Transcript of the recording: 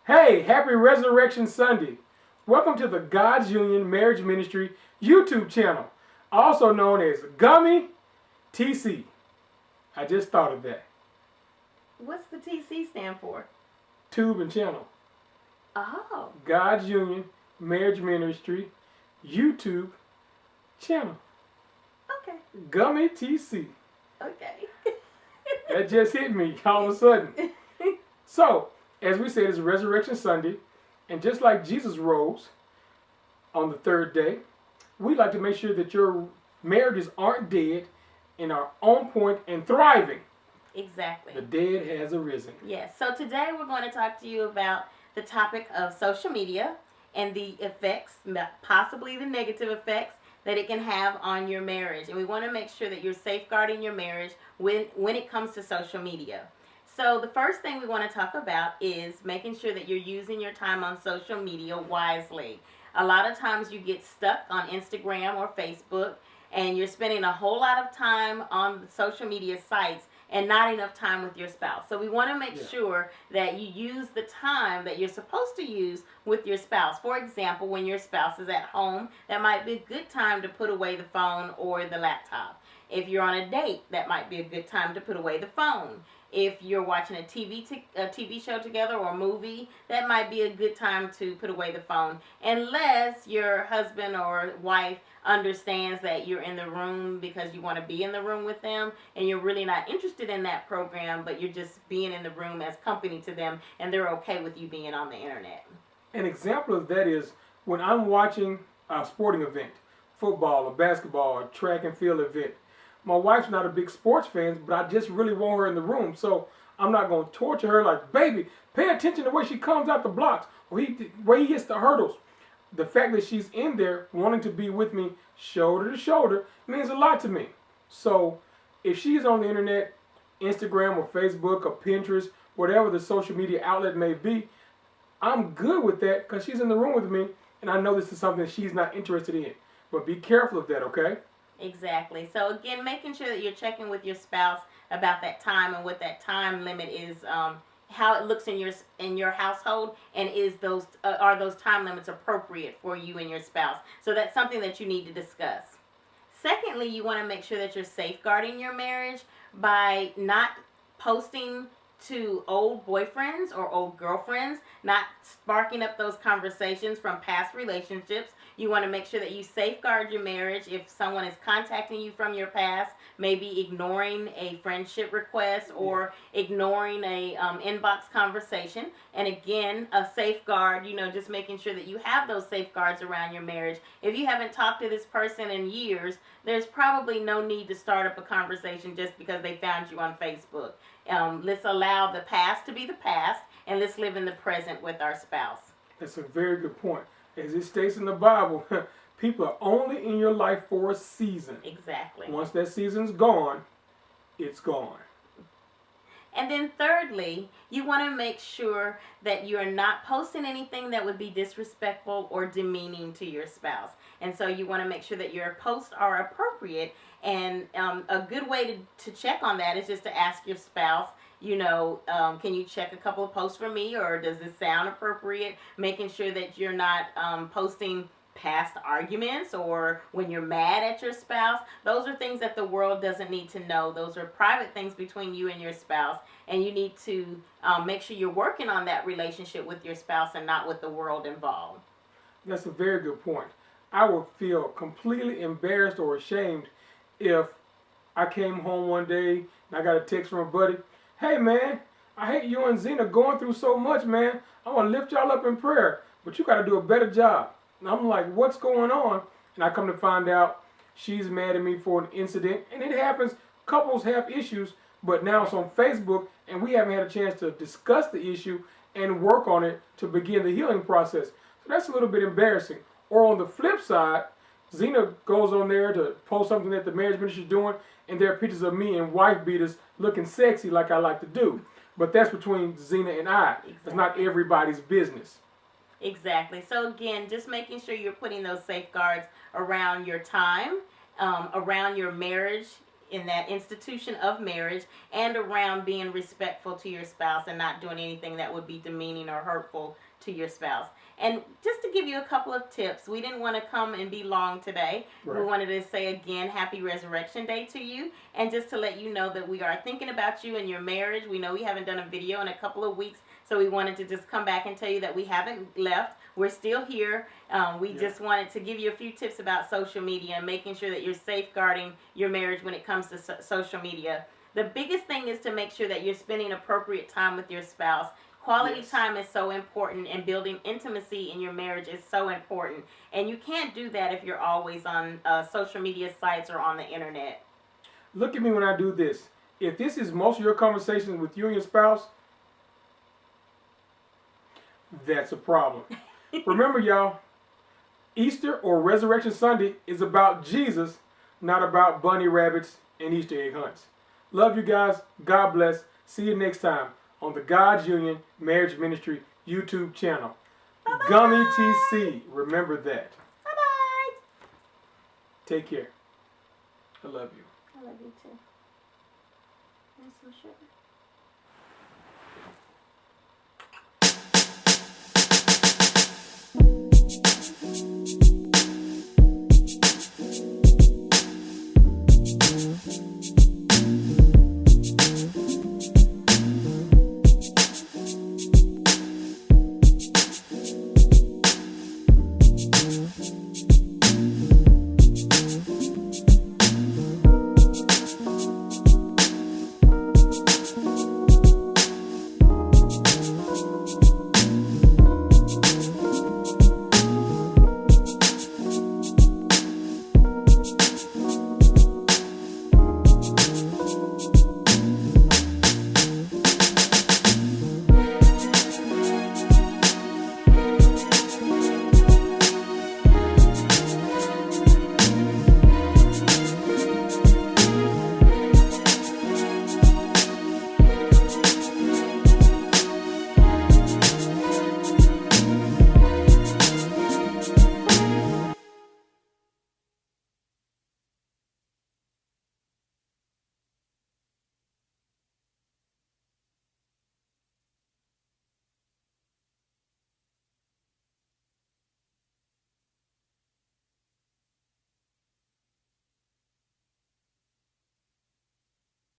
Hey, happy Resurrection Sunday. Welcome to the God's Union Marriage Ministry YouTube channel, also known as Gummy TC. I just thought of that. What's the TC stand for? Tube and channel. Oh. God's Union Marriage Ministry YouTube channel. Okay. Gummy TC. Okay. That just hit me all of a sudden. So, as we said, it's Resurrection Sunday, and just like Jesus rose on the third day, we like to make sure that your marriages aren't dead and are on point and thriving. Exactly. The dead has arisen. Yes. So today we're going to talk to you about the topic of social media and the effects, possibly the negative effects, that it can have on your marriage. And we want to make sure that you're safeguarding your marriage when it comes to social media. So the first thing we want to talk about is making sure that you're using your time on social media wisely. A lot of times you get stuck on Instagram or Facebook and you're spending a whole lot of time on the social media sites and not enough time with your spouse. So we want to make sure that you use the time that you're supposed to use with your spouse. For example, when your spouse is at home, that might be a good time to put away the phone or the laptop. If you're on a date, that might be a good time to put away the phone. If you're watching a TV show together or a movie, that might be a good time to put away the phone. Unless your husband or wife understands that you're in the room because you want to be in the room with them and you're really not interested in that program, but you're just being in the room as company to them and they're okay with you being on the internet. An example of that is when I'm watching a sporting event, football or basketball or track and field event. My wife's not a big sports fan, but I just really want her in the room. So I'm not going to torture her like, baby, pay attention to the way she comes out the blocks or where he hits the hurdles. The fact that she's in there wanting to be with me shoulder to shoulder means a lot to me. So if she's on the internet, Instagram or Facebook or Pinterest, whatever the social media outlet may be, I'm good with that because she's in the room with me and I know this is something she's not interested in. But be careful of that, okay? Exactly. So again, making sure that you're checking with your spouse about that time and what that time limit is, how it looks in your household, and are those time limits appropriate for you and your spouse? So that's something that you need to discuss. Secondly, you want to make sure that you're safeguarding your marriage by not posting to old boyfriends or old girlfriends, not sparking up those conversations from past relationships. You want to make sure that you safeguard your marriage. If someone is contacting you from your past, maybe ignoring a friendship request or ignoring a inbox conversation. And again, a safeguard, just making sure that you have those safeguards around your marriage. If you haven't talked to this person in years, there's probably no need to start up a conversation just because they found you on Facebook. Let's allow the past to be the past, and let's live in the present with our spouse. That's a very good point. As it states in the Bible, people are only in your life for a season. Exactly. Once that season's gone, it's gone. And then thirdly, you want to make sure that you're not posting anything that would be disrespectful or demeaning to your spouse. And so you want to make sure that your posts are appropriate. And a good way to check on that is just to ask your spouse, can you check a couple of posts for me, or does this sound appropriate? Making sure that you're not posting past arguments or when you're mad at your spouse. Those are things that the world doesn't need to know. Those are private things between you and your spouse, and you need to make sure you're working on that relationship with your spouse and not with the world involved. That's a very good point. I would feel completely embarrassed or ashamed if I came home one day and I got a text from a buddy, hey man, I hate you and Zena going through so much, man. I want to lift y'all up in prayer, but you got to do a better job. And I'm like, what's going on? And I come to find out she's mad at me for an incident. And it happens. Couples have issues, but now it's on Facebook, and we haven't had a chance to discuss the issue and work on it to begin the healing process. So that's a little bit embarrassing. Or on the flip side, Zena goes on there to post something that the marriage ministry is doing, and there are pictures of me and wife beaters looking sexy like I like to do. But that's between Zena and I. Exactly. It's not everybody's business. Exactly. So again, just making sure you're putting those safeguards around your time, around your marriage in that institution of marriage and around being respectful to your spouse and not doing anything that would be demeaning or hurtful to your spouse. And just to give you a couple of tips, we didn't want to come and be long today. Right. We wanted to say again, Happy Resurrection Day to you, and just to let you know that we are thinking about you and your marriage. We know we haven't done a video in a couple of weeks, so we wanted to just come back and tell you that we haven't left. We're still here. We just wanted to give you a few tips about social media and making sure that you're safeguarding your marriage when it comes to social media. The biggest thing is to make sure that you're spending appropriate time with your spouse. Quality time is so important, and building intimacy in your marriage is so important. And you can't do that if you're always on social media sites or on the internet. Look at me when I do this. If this is most of your conversations with you and your spouse, that's a problem. Remember, y'all, Easter or Resurrection Sunday is about Jesus, not about bunny rabbits and Easter egg hunts. Love you guys. God bless. See you next time on the God's Union Marriage Ministry YouTube channel. Bye-bye. Gummy TC. Remember that. Bye-bye. Take care. I love you. I love you too. Want some sugar?